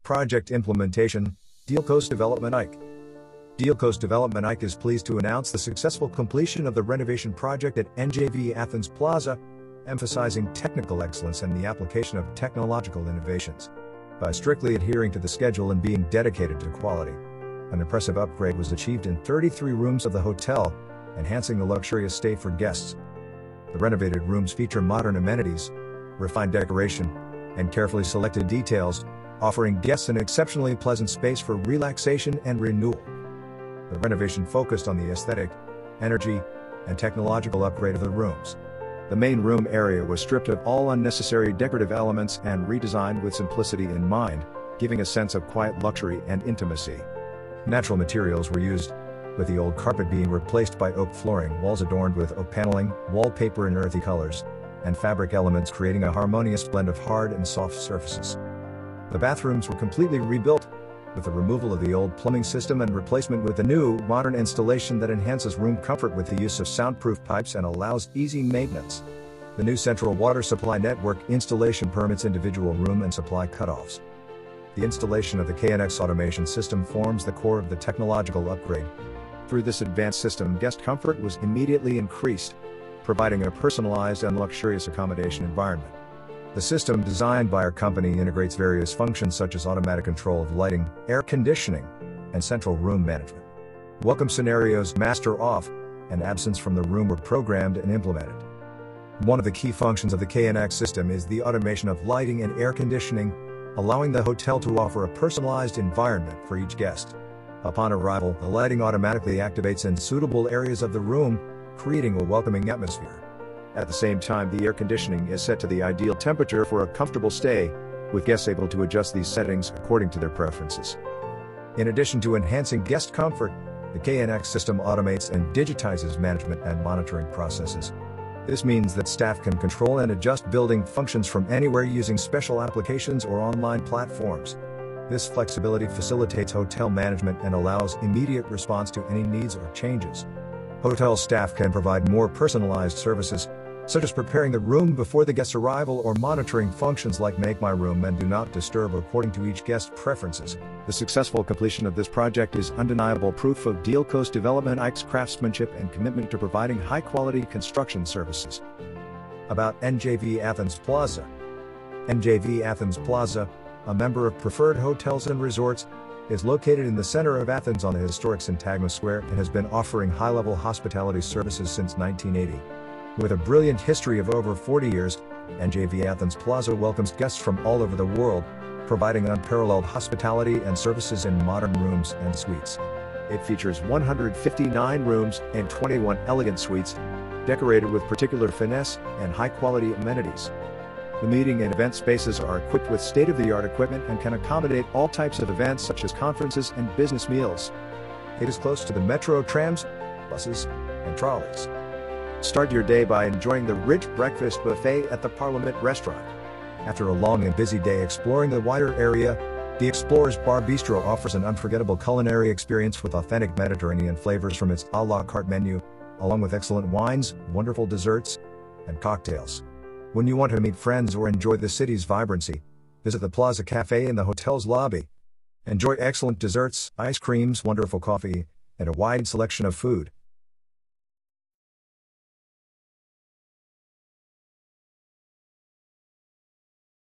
Project Implementation, Diolkos Development IKE. Diolkos Development IKE is pleased to announce the successful completion of the renovation project at NJV Athens Plaza, emphasizing technical excellence and the application of technological innovations. By strictly adhering to the schedule and being dedicated to quality, an impressive upgrade was achieved in 33 rooms of the hotel, enhancing the luxurious stay for guests. The renovated rooms feature modern amenities, refined decoration, and carefully selected details, offering guests an exceptionally pleasant space for relaxation and renewal. The renovation focused on the aesthetic, energy, and technological upgrade of the rooms. The main room area was stripped of all unnecessary decorative elements and redesigned with simplicity in mind, giving a sense of quiet luxury and intimacy. Natural materials were used, with the old carpet being replaced by oak flooring, walls adorned with oak paneling, wallpaper in earthy colors, and fabric elements creating a harmonious blend of hard and soft surfaces. The bathrooms were completely rebuilt, with the removal of the old plumbing system and replacement with a new, modern installation that enhances room comfort with the use of soundproof pipes and allows easy maintenance. The new central water supply network installation permits individual room and supply cutoffs. The installation of the KNX automation system forms the core of the technological upgrade. Through this advanced system, guest comfort was immediately increased, providing a personalized and luxurious accommodation environment. The system designed by our company integrates various functions such as automatic control of lighting, air conditioning, and central room management. Welcome scenarios, master off, and absence from the room were programmed and implemented. One of the key functions of the KNX system is the automation of lighting and air conditioning, allowing the hotel to offer a personalized environment for each guest. Upon arrival, the lighting automatically activates in suitable areas of the room, creating a welcoming atmosphere. At the same time, the air conditioning is set to the ideal temperature for a comfortable stay, with guests able to adjust these settings according to their preferences. In addition to enhancing guest comfort, the KNX system automates and digitizes management and monitoring processes. This means that staff can control and adjust building functions from anywhere using special applications or online platforms. This flexibility facilitates hotel management and allows immediate response to any needs or changes. Hotel staff can provide more personalized services, such as preparing the room before the guest's arrival or monitoring functions like Make My Room and Do Not Disturb according to each guest's preferences. The successful completion of this project is undeniable proof of Diolkos Development IKE's craftsmanship and commitment to providing high-quality construction services. About NJV Athens Plaza. NJV Athens Plaza, a member of Preferred Hotels and Resorts, is located in the center of Athens on the historic Syntagma Square and has been offering high-level hospitality services since 1980. With a brilliant history of over 40 years, NJV Athens Plaza welcomes guests from all over the world, providing unparalleled hospitality and services in modern rooms and suites. It features 159 rooms and 21 elegant suites, decorated with particular finesse and high-quality amenities. The meeting and event spaces are equipped with state-of-the-art equipment and can accommodate all types of events such as conferences and business meals. It is close to the metro, trams, buses, and trolleys. Start your day by enjoying the rich breakfast buffet at the Parliament restaurant. After a long and busy day exploring the wider area, the Explorers Bar Bistro offers an unforgettable culinary experience with authentic Mediterranean flavors from its a la carte menu, along with excellent wines, wonderful desserts, and cocktails. When you want to meet friends or enjoy the city's vibrancy, visit the Plaza Cafe in the hotel's lobby. Enjoy excellent desserts, ice creams, wonderful coffee, and a wide selection of food.